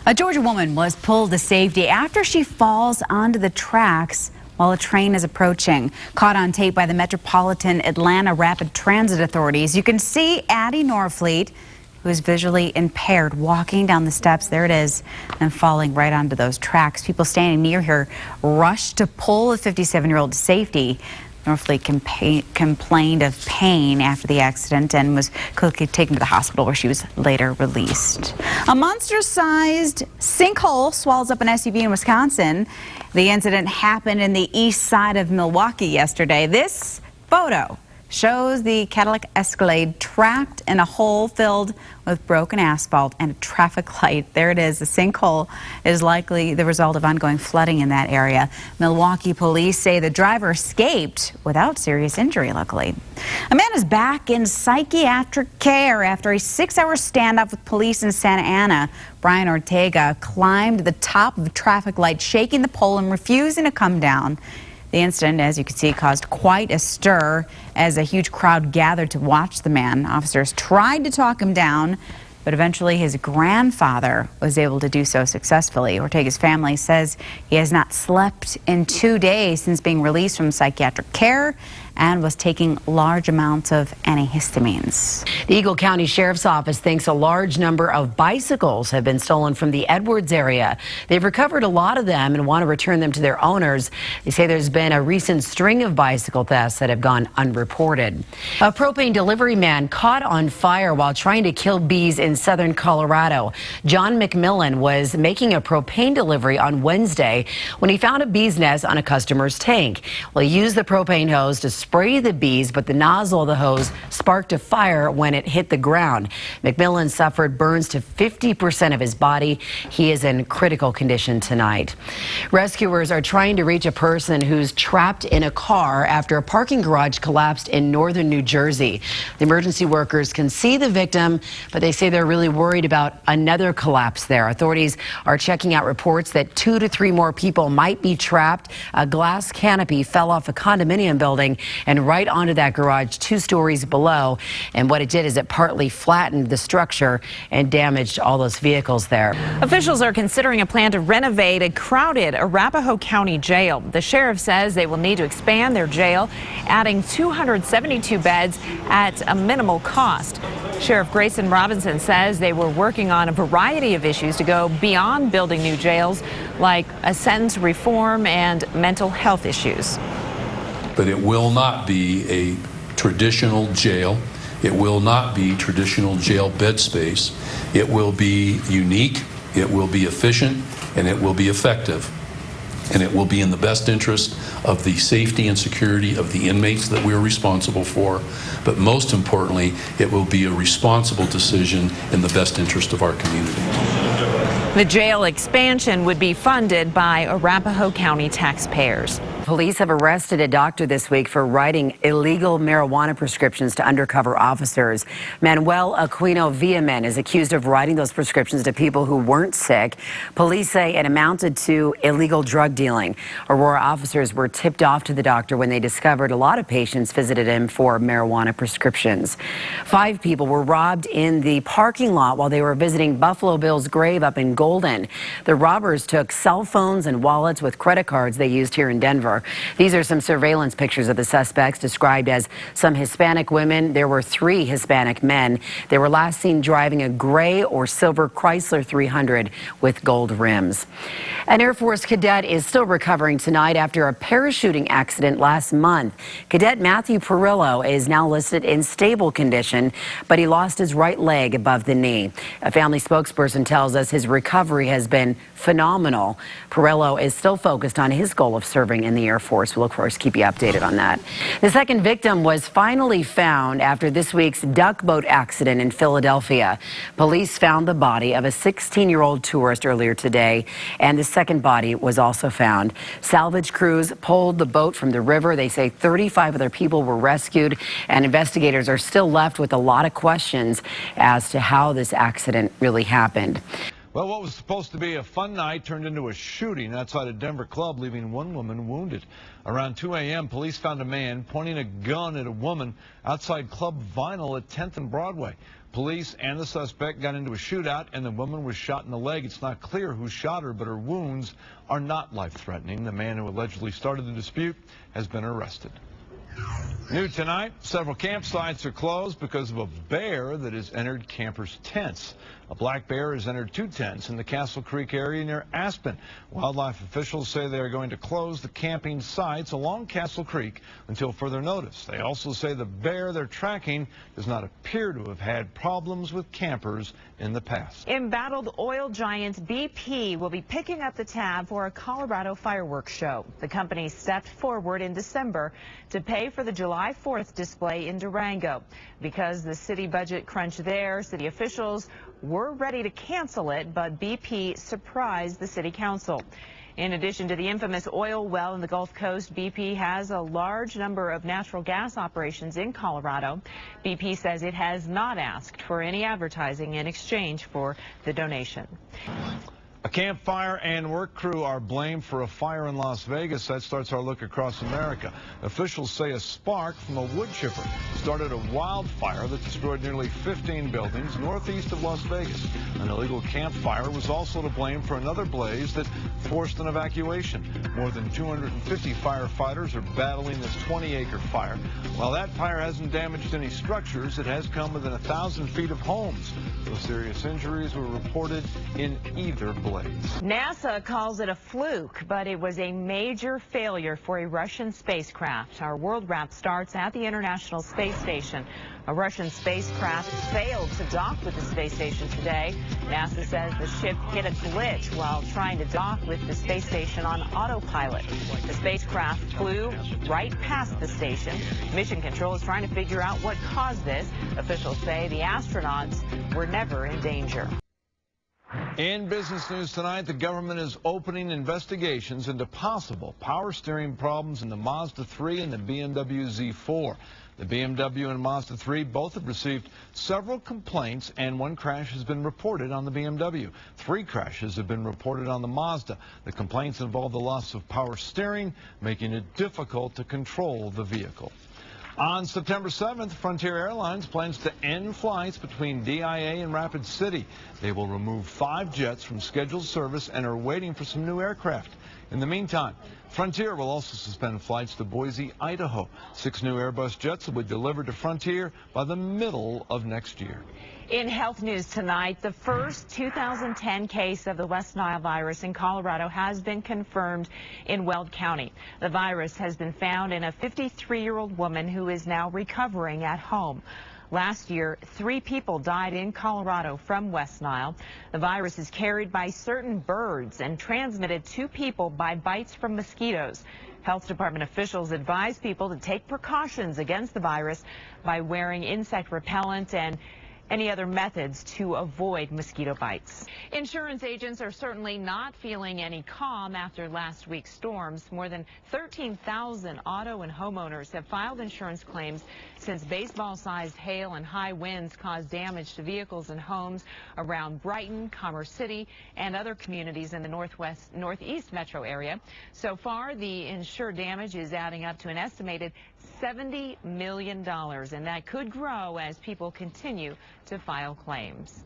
A Georgia woman was pulled to safety after she falls onto the tracks while a train is approaching. Caught on tape by the Metropolitan Atlanta Rapid Transit authorities, you can see Addie Norfleet, who is visually impaired, walking down the steps. There it is, and falling right onto those tracks. People standing near her rushed to pull the 57-year-old to safety. Norfleet complained of pain after the accident and was quickly taken to the hospital, where she was later released. A monster-sized sinkhole swallows up an SUV in Wisconsin. The incident happened in the east side of Milwaukee yesterday. This photo shows the Cadillac Escalade trapped in a hole filled with broken asphalt and a traffic light. There it is. The sinkhole is likely the result of ongoing flooding in that area. Milwaukee police say the driver escaped without serious injury, luckily. A man is back in psychiatric care after a 6-hour standoff with police in Santa Ana. Brian Ortega climbed the top of a traffic light, shaking the pole and refusing to come down. The incident, as you can see, caused quite a stir as a huge crowd gathered to watch the man. Officers tried to talk him down, but eventually his grandfather was able to do so successfully. Ortega's family says he has not slept in 2 days since being released from psychiatric care and was taking large amounts of antihistamines. The Eagle County Sheriff's Office thinks a large number of bicycles have been stolen from the Edwards area. They've recovered a lot of them and want to return them to their owners. They say there's been a recent string of bicycle thefts that have gone unreported. A propane delivery man caught on fire while trying to kill bees in southern Colorado. John McMillan was making a propane delivery on Wednesday when he found a bee's nest on a customer's tank. Well, he used the propane hose to spray the bees, but the nozzle of the hose sparked a fire when it hit the ground. McMillan suffered burns to 50% of his body. He is in critical condition tonight. Rescuers are trying to reach a person who's trapped in a car after a parking garage collapsed in northern New Jersey. The emergency workers can see the victim, but they say they're really worried about another collapse there. Authorities are checking out reports that 2 to 3 more people might be trapped. A glass canopy fell off a condominium building and right onto that garage 2 stories below. And what it did is it partly flattened the structure and damaged all those vehicles there. Officials are considering a plan to renovate a crowded Arapahoe County jail. The sheriff says they will need to expand their jail, adding 272 beds at a minimal cost. Sheriff Grayson Robinson says they were working on a variety of issues to go beyond building new jails, like a sentence reform and mental health issues. But it will not be a traditional jail. It will not be traditional jail bed space. It will be unique, it will be efficient, and it will be effective. And it will be in the best interest of the safety and security of the inmates that we're responsible for. But most importantly, it will be a responsible decision in the best interest of our community. The jail expansion would be funded by Arapahoe County taxpayers. Police have arrested a doctor this week for writing illegal marijuana prescriptions to undercover officers. Manuel Aquino Villamen is accused of writing those prescriptions to people who weren't sick. Police say it amounted to illegal drug dealing. Aurora officers were tipped off to the doctor when they discovered a lot of patients visited him for marijuana prescriptions. 5 people were robbed in the parking lot while they were visiting Buffalo Bill's grave up in Golden. The robbers took cell phones and wallets with credit cards they used here in Denver. These are some surveillance pictures of the suspects, described as some Hispanic women. There were 3 Hispanic men. They were last seen driving a gray or silver Chrysler 300 with gold rims. An Air Force cadet is still recovering tonight after a parachuting accident last month. Cadet Matthew Perillo is now listed in stable condition, but he lost his right leg above the knee. A family spokesperson tells us his recovery has been phenomenal. Perillo is still focused on his goal of serving in the Air Force. We'll, of course, keep you updated on that. The second victim was finally found after this week's duck boat accident in Philadelphia. Police found the body of a 16-year-old tourist earlier today, and the second body was also found. Salvage crews pulled the boat from the river. They say 35 other people were rescued, and investigators are still left with a lot of questions as to how this accident really happened. Well, what was supposed to be a fun night turned into a shooting outside a Denver club, leaving 1 woman wounded. Around 2 a.m., police found a man pointing a gun at a woman outside Club Vinyl at 10th and Broadway. Police and the suspect got into a shootout, and the woman was shot in the leg. It's not clear who shot her, but her wounds are not life-threatening. The man who allegedly started the dispute has been arrested. New tonight, several campsites are closed because of a bear that has entered campers' tents. A black bear has entered 2 tents in the Castle Creek area near Aspen. Wildlife officials say they are going to close the camping sites along Castle Creek until further notice. They also say the bear they're tracking does not appear to have had problems with campers in the past. Embattled oil giant BP will be picking up the tab for a Colorado fireworks show. The company stepped forward in December to pay for the July 4th display in Durango. Because the city budget crunch there, city officials were ready to cancel it, but BP surprised the city council. In addition to the infamous oil well in the Gulf Coast, BP has a large number of natural gas operations in Colorado. BP says it has not asked for any advertising in exchange for the donation. A campfire and work crew are blamed for a fire in Las Vegas. That starts our look across America. Officials say a spark from a wood chipper started a wildfire that destroyed nearly 15 buildings northeast of Las Vegas. An illegal campfire was also to blame for another blaze that forced an evacuation. More than 250 firefighters are battling this 20-acre fire. While that fire hasn't damaged any structures, it has come within 1,000 feet of homes. No serious injuries were reported in either blaze. NASA calls it a fluke, but it was a major failure for a Russian spacecraft. Our world wrap starts at the International Space Station. A Russian spacecraft failed to dock with the space station today. NASA says the ship hit a glitch while trying to dock with the space station on autopilot. The spacecraft flew right past the station. Mission Control is trying to figure out what caused this. Officials say the astronauts were never in danger. In business news tonight, the government is opening investigations into possible power steering problems in the Mazda 3 and the BMW Z4. The BMW and Mazda 3 both have received several complaints, and 1 crash has been reported on the BMW. 3 crashes have been reported on the Mazda. The complaints involve the loss of power steering, making it difficult to control the vehicle. On September 7th, Frontier Airlines plans to end flights between DIA and Rapid City. They will remove 5 jets from scheduled service and are waiting for some new aircraft. In the meantime, Frontier will also suspend flights to Boise, Idaho. 6 new Airbus jets will be delivered to Frontier by the middle of next year. In health news tonight, the first 2010 case of the West Nile virus in Colorado has been confirmed in Weld County. The virus has been found in a 53-year-old woman who is now recovering at home. Last year, 3 people died in Colorado from West Nile. The virus is carried by certain birds and transmitted to people by bites from mosquitoes. Health Department officials advise people to take precautions against the virus by wearing insect repellent and any other methods to avoid mosquito bites. Insurance agents are certainly not feeling any calm after last week's storms. More than 13,000 auto and homeowners have filed insurance claims since baseball-sized hail and high winds caused damage to vehicles and homes around Brighton, Commerce City, and other communities in the northeast metro area. So far, the insured damage is adding up to an estimated $70 million, and that could grow as people continue to file claims.